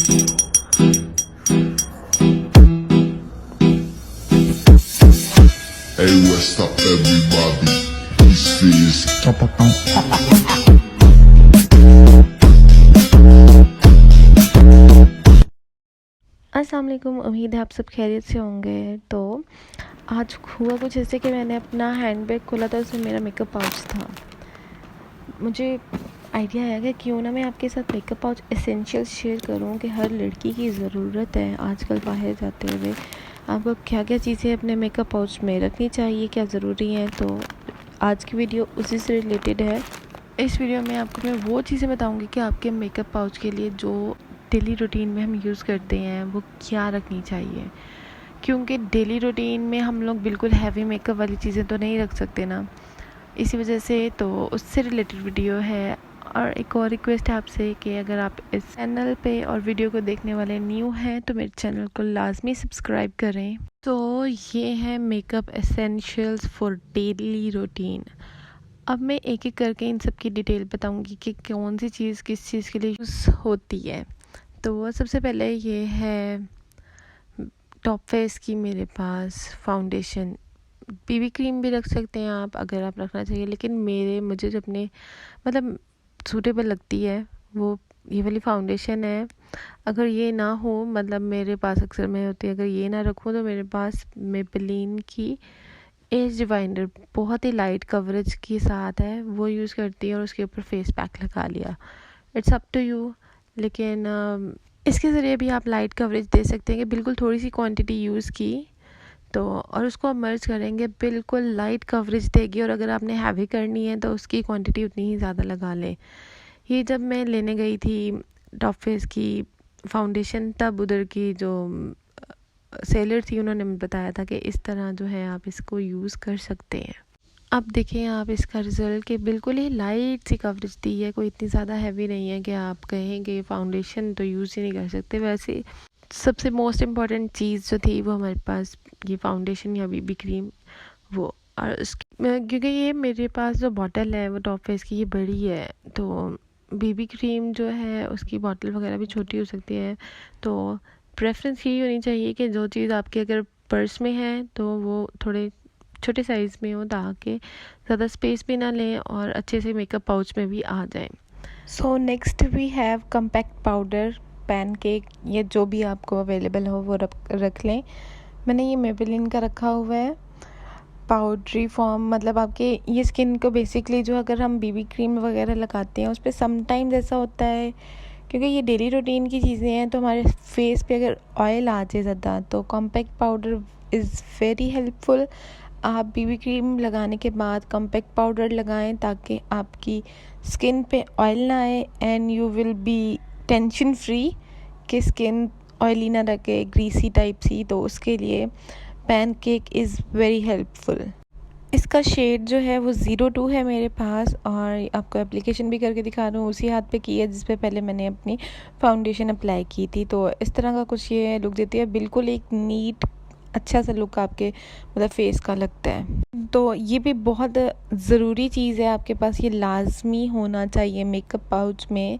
Hey, what's up everybody? This is अस्सलाम वालेकुम। उम्मीद है आप सब खैरियत से होंगे। तो आज हुआ कुछ ऐसे कि मैंने अपना हैंडबैग खोला था, उसमें मेरा मेकअप पाउच था। मुझे आइडिया आया कि क्यों ना मैं आपके साथ मेकअप पाउच एसेंशियल्स शेयर करूं कि हर लड़की की ज़रूरत है आजकल बाहर जाते हुए। आपको क्या क्या चीज़ें अपने मेकअप पाउच में रखनी चाहिए, क्या ज़रूरी है। तो आज की वीडियो उसी से रिलेटेड है। इस वीडियो में आपको मैं वो चीज़ें बताऊंगी कि आपके मेकअप पाउच के लिए जो डेली रूटीन में हम यूज़ करते हैं वो क्या रखनी चाहिए, क्योंकि डेली रूटीन में हम लोग बिल्कुल हैवी मेकअप वाली चीज़ें तो नहीं रख सकते ना। इसी वजह से तो उससे रिलेटेड वीडियो है। और एक और रिक्वेस्ट है आपसे कि अगर आप इस चैनल पे और वीडियो को देखने वाले न्यू हैं तो मेरे चैनल को लाजमी सब्सक्राइब करें। तो ये है makeup essentials for daily routine. अब मैं एक एक करके इन सब की डिटेल बताऊंगी कि कौन सी चीज़ किस चीज़ के लिए यूज़ होती है। तो सबसे पहले ये है टॉप फेस की मेरे पास फाउंडेशन। बीबी क्रीम भी रख सकते हैं आप अगर आप रखना चाहिए, लेकिन मुझे जो अपने मतलब सूटेबल लगती है वो ये वाली फाउंडेशन है। अगर ये ना हो, मतलब मेरे पास अक्सर में होती है, अगर ये ना रखूँ तो मेरे पास मेबेलिन की एज डिवाइनर बहुत ही लाइट कवरेज के साथ है, वो यूज़ करती है और उसके ऊपर फेस पैक लगा लिया। इट्स अप टू यू, लेकिन इसके ज़रिए भी आप लाइट कवरेज दे सकते हैं कि बिल्कुल थोड़ी सी क्वांटिटी यूज़ की तो और उसको आप मर्ज करेंगे, बिल्कुल लाइट कवरेज देगी। और अगर आपने हैवी करनी है तो उसकी क्वांटिटी उतनी ही ज़्यादा लगा लें। ये जब मैं लेने गई थी टॉप फेस की फाउंडेशन, तब उधर की जो सेलर थी उन्होंने बताया था कि इस तरह जो है आप इसको यूज़ कर सकते हैं। अब देखें आप इसका रिज़ल्ट कि बिल्कुल ही लाइट सी कवरेज दी है, कोई इतनी ज़्यादा हैवी नहीं है कि आप कहें कि फाउंडेशन तो यूज़ ही नहीं कर सकते। वैसे सबसे मोस्ट इम्पॉर्टेंट चीज़ जो थी वो हमारे पास ये फाउंडेशन या बीबी क्रीम वो। और क्योंकि ये मेरे पास जो बॉटल है वो टॉप फेस की ये बड़ी है, तो बीबी क्रीम जो है उसकी बॉटल वगैरह भी छोटी हो सकती है। तो प्रेफरेंस यही होनी चाहिए कि जो चीज़ आपके अगर पर्स में है तो वो थोड़े छोटे साइज़ में हो, ताकि ज़्यादा स्पेस भी ना लें और अच्छे से मेकअप पाउच में भी आ जाएं। So next we have compact powder, pancake, ये जो भी आपको अवेलेबल हो वो रख लें। मैंने ये मेबेलिन का रखा हुआ है पाउडरी फॉर्म। मतलब आपके ये स्किन को बेसिकली जो अगर हम बीबी क्रीम वगैरह लगाते हैं उस पर समटाइम्स ऐसा होता है, क्योंकि ये डेली रूटीन की चीज़ें हैं, तो हमारे फेस पे अगर ऑयल आ जाए ज़्यादा तो compact powder is very helpful. आप बीबी क्रीम लगाने के बाद कॉम्पैक्ट पाउडर लगाएं ताकि आपकी स्किन पे ऑयल ना आए and you will be tension free कि स्किन ऑयली ना रखे, ग्रीसी टाइप सी। तो उसके लिए पैनकेक इज़ वेरी हेल्पफुल। इसका शेड जो है वो 02 है मेरे पास, और आपको एप्लीकेशन भी करके दिखा दूँ, उसी हाथ पे की है जिस पे पहले मैंने अपनी फाउंडेशन अप्लाई की थी। तो इस तरह का कुछ ये लुक देती है, बिल्कुल एक नीट अच्छा सा लुक आपके मतलब फेस का लगता है। तो ये भी बहुत ज़रूरी चीज़ है आपके पास, ये लाजमी होना चाहिए मेकअप पाउच में।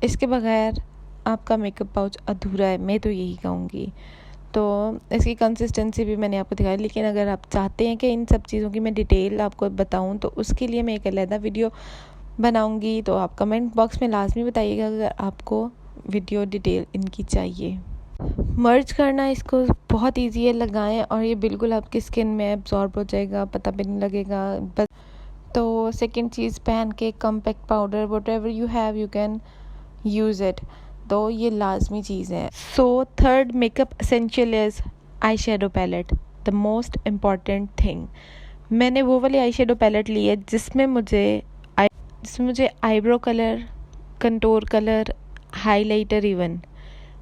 इसके बगैर आपका मेकअप पाउच अधूरा है, मैं तो यही कहूँगी। तो इसकी कंसिस्टेंसी भी मैंने आपको दिखाई, लेकिन अगर आप चाहते हैं कि इन सब चीज़ों की मैं डिटेल आपको बताऊं तो उसके लिए मैं एक अलग वीडियो बनाऊंगी। तो आप कमेंट बॉक्स में लाजमी बताइएगा अगर आपको वीडियो डिटेल इनकी चाहिए। मर्ज करना इसको बहुत ईजी है, लगाएं और ये बिल्कुल आपकी स्किन में एब्जॉर्ब हो जाएगा, पता भी नहीं लगेगा बस। तो सेकेंड चीज़, pancake, compact powder, whatever you have you can use it. तो ये लाजमी चीज़ है। So third makeup essential is eye shadow palette, the most important thing. मैंने वो वाली आई शेडो पैलेट ली है जिसमें मुझे eyebrow colour, contour colour, highlighter even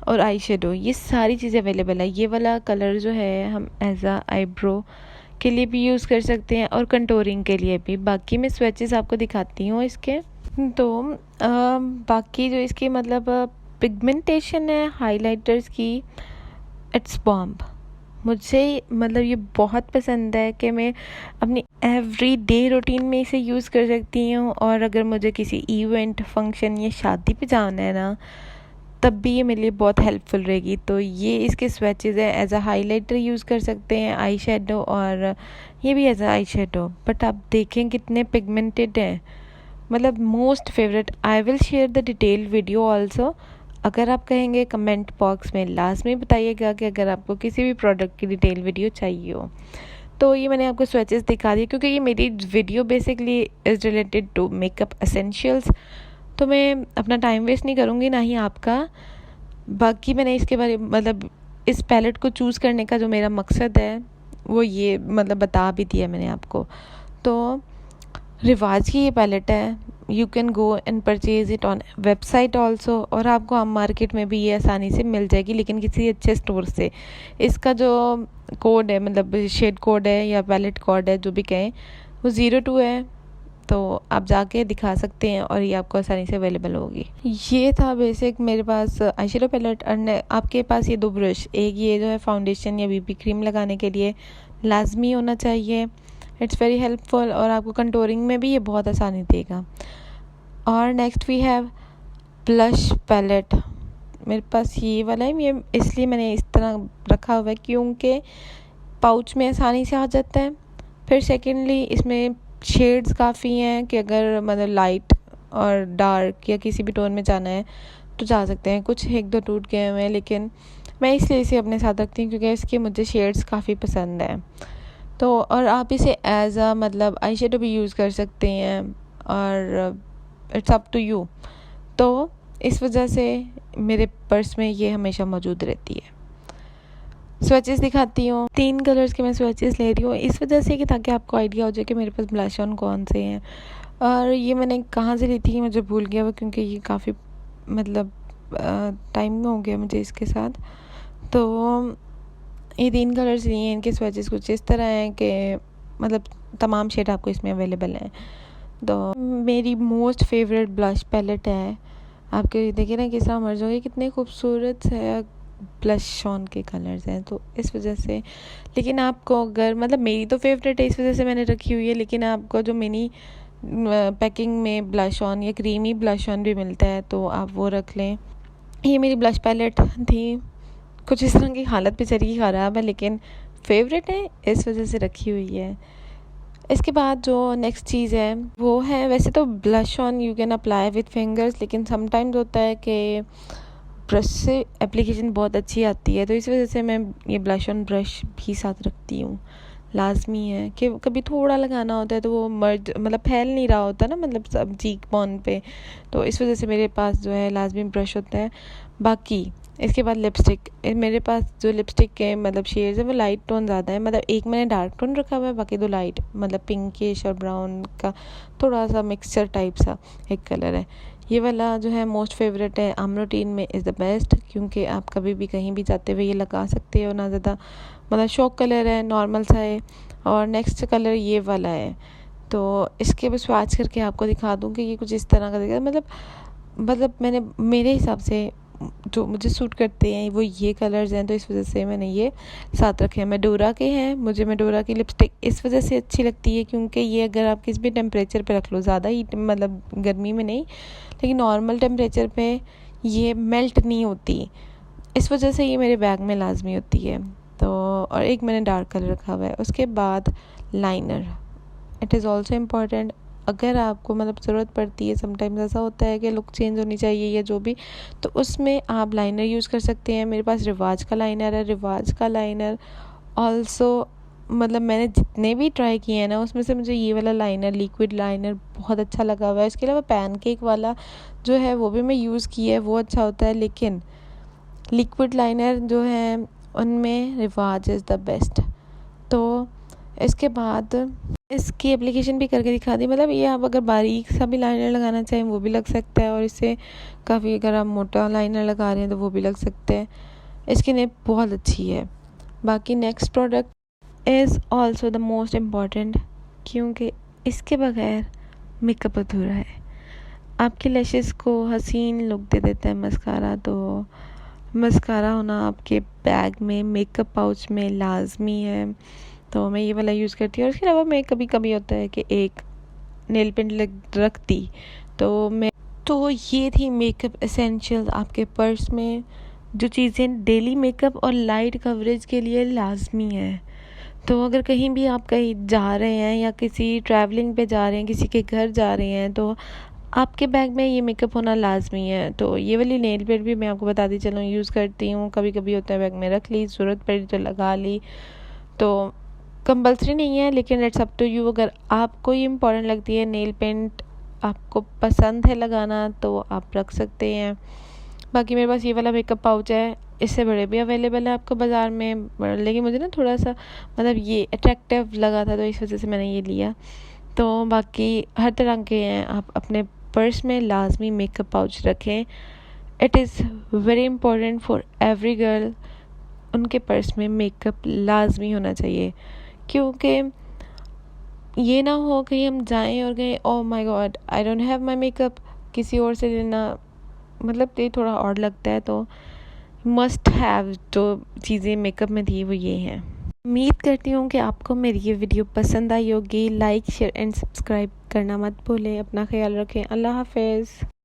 और आई शेडो, ये सारी चीज़ें अवेलेबल है। ये वाला कलर जो है हम एज आ आईब्रो के लिए भी यूज़ कर सकते हैं और कंटोरिंग के लिए भी। बाकी मैं स्वेचेस आपको दिखाती हूँ इसके। तो बाकी जो इसकी मतलब पिगमेंटेशन है हाइलाइटर्स की, इट्स बॉम्ब। मुझे मतलब ये बहुत पसंद है कि मैं अपनी एवरी डे रूटीन में इसे यूज़ कर सकती हूँ। और अगर मुझे किसी इवेंट, फंक्शन या शादी पे जाना है ना, तब भी ये मेरे लिए बहुत हेल्पफुल रहेगी। तो ये इसके स्वैचेस हैं, एज अ हाइलाइटर यूज़ कर सकते हैं, आई शेडो, और ये भी as a eye shadow. But आप देखें कितने पिगमेंटेड हैं, मतलब most favourite. I will share the detail video also. अगर आप कहेंगे कमेंट बॉक्स में लाजमी बताइएगा कि अगर आपको किसी भी प्रोडक्ट की डिटेल वीडियो चाहिए हो। तो ये मैंने आपको स्वैचेस दिखा दिए, क्योंकि ये मेरी video basically is related to makeup essentials. तो मैं अपना टाइम वेस्ट नहीं करूँगी, ना ही आपका। बाकी मैंने इसके बारे मतलब इस पैलेट को चूज़ करने का जो मेरा मकसद है वो ये मतलब बता भी दिया मैंने आपको। तो रिवाज की ये पैलेट है, you can go and purchase it on website also, और आपको आम मार्केट में भी ये आसानी से मिल जाएगी, लेकिन किसी अच्छे स्टोर से। इसका जो कोड है, मतलब शेड कोड है या पैलेट कोड है, जो भी कहें, वो 02 है। तो आप जाके दिखा सकते हैं और ये आपको आसानी से अवेलेबल होगी। ये था बेसिक मेरे पास आई शेडो पैलेट। और आपके पास ये 2 ब्रश, एक ये जो है फाउंडेशन या बीबी क्रीम लगाने के लिए लाजमी होना चाहिए, इट्स वेरी हेल्पफुल, और आपको कंटूरिंग में भी ये बहुत आसानी देगा। और next we have blush palette. मेरे पास ये वाला है, ये इसलिए मैंने इस तरह रखा हुआ है क्योंकि पाउच में आसानी से आ जाता है। फिर सेकेंडली इसमें शेड्स काफ़ी हैं कि अगर मतलब लाइट और डार्क या किसी भी टोन में जाना है तो जा सकते हैं। कुछ 1-2 टूट गए हुए हैं, लेकिन मैं इसलिए इसे अपने साथ रखती हूँ क्योंकि इसके मुझे शेड्स काफ़ी पसंद हैं। तो और आप इसे एज अ मतलब आई शेडो भी यूज़ कर सकते हैं, और इट्स अप टू यू। तो इस वजह से मेरे पर्स में ये हमेशा मौजूद रहती है। स्वैचेस दिखाती हूँ, 3 कलर्स के मैं स्वैचेस ले रही हूँ इस वजह से कि ताकि आपको आइडिया हो जाए कि मेरे पास ब्लश ऑन कौन से हैं। और ये मैंने कहाँ से ली थी मुझे भूल गया वो, क्योंकि ये काफ़ी मतलब टाइम हो गया मुझे इसके साथ। तो ये 3 कलर्स लिए हैं, इनके स्वैचेस कुछ इस तरह हैं कि मतलब तमाम शेड आपको इसमें अवेलेबल हैं। तो मेरी मोस्ट फेवरेट ब्लश पैलेट है। आपके देखिए ना किस तरह मर्ज हो गए, कितने खूबसूरत है ब्लश ऑन के कलर्स हैं। तो इस वजह से, लेकिन आपको अगर मतलब मेरी तो फेवरेट है इस वजह से मैंने रखी हुई है, लेकिन आपको जो मिनी पैकिंग में ब्लश ऑन या क्रीमी ब्लश ऑन भी मिलता है तो आप वो रख लें। ये मेरी ब्लश पैलेट थी, कुछ इस तरह की हालत बेचारी की ख़राब है, लेकिन फेवरेट है इस वजह से रखी हुई है। इसके बाद जो नेक्स्ट चीज़ है वो है, वैसे तो blush on you can apply with fingers, लेकिन समटाइम्स होता है कि ब्रश से एप्लीकेशन बहुत अच्छी आती है, तो इस वजह से मैं ये ब्लश ऑन ब्रश भी साथ रखती हूँ। लाजमी है कि कभी थोड़ा लगाना होता है तो वो मर्ज मतलब फैल नहीं रहा होता ना, मतलब सब चीक बॉन पे, तो इस वजह से मेरे पास जो है लाजमी ब्रश होता है। बाकी इसके बाद लिपस्टिक, मेरे पास जो लिपस्टिक के मतलब शेड्स है वो लाइट टोन ज़्यादा है, मतलब एक मैंने डार्क टोन रखा हुआ है, बाकी 2 लाइट मतलब पिंकिश और ब्राउन का थोड़ा सा मिक्सचर टाइप सा एक कलर है। ये वाला जो है मोस्ट फेवरेट है, आम रूटीन में इज़ द बेस्ट, क्योंकि आप कभी भी कहीं भी जाते हुए ये लगा सकते हो, ना ज़्यादा मतलब शॉक कलर है, नॉर्मल सा है। और नेक्स्ट कलर ये वाला है, तो इसके बस स्वाच करके आपको दिखा दूँ कि ये कुछ इस तरह का दिखेगा। मतलब मैंने मेरे हिसाब से जो मुझे सूट करते हैं वो ये कलर्स हैं, तो इस वजह से मैंने ये साथ रखे हैं। मेडोरा के हैं, मुझे मेडोरा की लिपस्टिक इस वजह से अच्छी लगती है क्योंकि ये अगर आप किसी भी टेम्परेचर पे रख लो, ज़्यादा हीट मतलब गर्मी में नहीं, लेकिन नॉर्मल टेम्परेचर पे ये मेल्ट नहीं होती, इस वजह से ये मेरे बैग में लाजमी होती है। तो और एक मैंने डार्क कलर रखा हुआ है। उसके बाद liner, it is also important. अगर आपको मतलब ज़रूरत पड़ती है, समटाइम्स ऐसा होता है कि लुक चेंज होनी चाहिए या जो भी, तो उसमें आप लाइनर यूज़ कर सकते हैं। मेरे पास रिवाज का लाइनर है, रिवाज का लाइनर ऑल्सो मतलब मैंने जितने भी ट्राई किए हैं ना, उसमें से मुझे ये वाला लाइनर, लिक्विड लाइनर बहुत अच्छा लगा हुआ है। इसके अलावा पैनकेक वाला जो है वो भी मैं यूज़ किया है, वो अच्छा होता है, लेकिन लिक्विड लाइनर जो है उनमें रिवाज इज़ द बेस्ट। तो इसके बाद इसकी एप्लीकेशन भी करके दिखा दी, मतलब ये आप अगर बारीक सा भी लाइनर लगाना चाहें वो भी लग सकता है, और इससे काफ़ी अगर आप मोटा लाइनर लगा रहे हैं तो वो भी लग सकते हैं। इसकी नेप बहुत अच्छी है। बाकी next product is also the most important, क्योंकि इसके बगैर मेकअप अधूरा है। आपके लैशेस को हसीन लुक दे देता है मस्कारा, तो मस्कारा होना आपके बैग में, मेकअप पाउच में लाजमी है। तो मैं ये वाला यूज़ करती हूँ। और इसके अलावा मैं कभी कभी होता है कि एक नेल पेंट रखती, तो तो ये थी मेकअप एसेंशियल आपके पर्स में, जो चीज़ें डेली मेकअप और लाइट कवरेज के लिए लाजमी है। तो अगर कहीं भी आप कहीं जा रहे हैं या किसी ट्रैवलिंग पे जा रहे हैं, किसी के घर जा रहे हैं, तो आपके बैग में ये मेकअप होना लाजमी है। तो ये वाली नेल पेंट भी मैं आपको बताती चलूँ, यूज़ करती हूँ, कभी कभी होता है बैग में रख ली, ज़रूरत पड़ी तो लगा ली। तो कंपल्सरी नहीं है, लेकिन इट्स अप टू यू। अगर आपको ये इम्पोर्टेंट लगती है नेल पेंट, आपको पसंद है लगाना, तो आप रख सकते हैं। बाकी मेरे पास ये वाला मेकअप पाउच है, इससे बड़े भी अवेलेबल है आपको बाज़ार में, लेकिन मुझे ना थोड़ा सा मतलब ये अट्रैक्टिव लगा था, तो इस वजह से मैंने ये लिया। तो बाकी हर तरह के हैं, आप अपने पर्स में लाजमी मेकअप पाउच रखें। It is very important for every girl, उनके पर्स में मेकअप लाजमी होना चाहिए, क्योंकि ये ना हो कहीं हम जाएं और कहें oh my God I don't have my makeup, किसी और से लेना मतलब ये थोड़ा ऑड लगता है। तो मस्ट हैव जो चीज़ें मेकअप में थी वो ये हैं। उम्मीद करती हूँ कि आपको मेरी ये वीडियो पसंद आई होगी। लाइक शेयर एंड सब्सक्राइब करना मत भूलें। अपना ख्याल रखें। अल्लाह हाफ़िज़।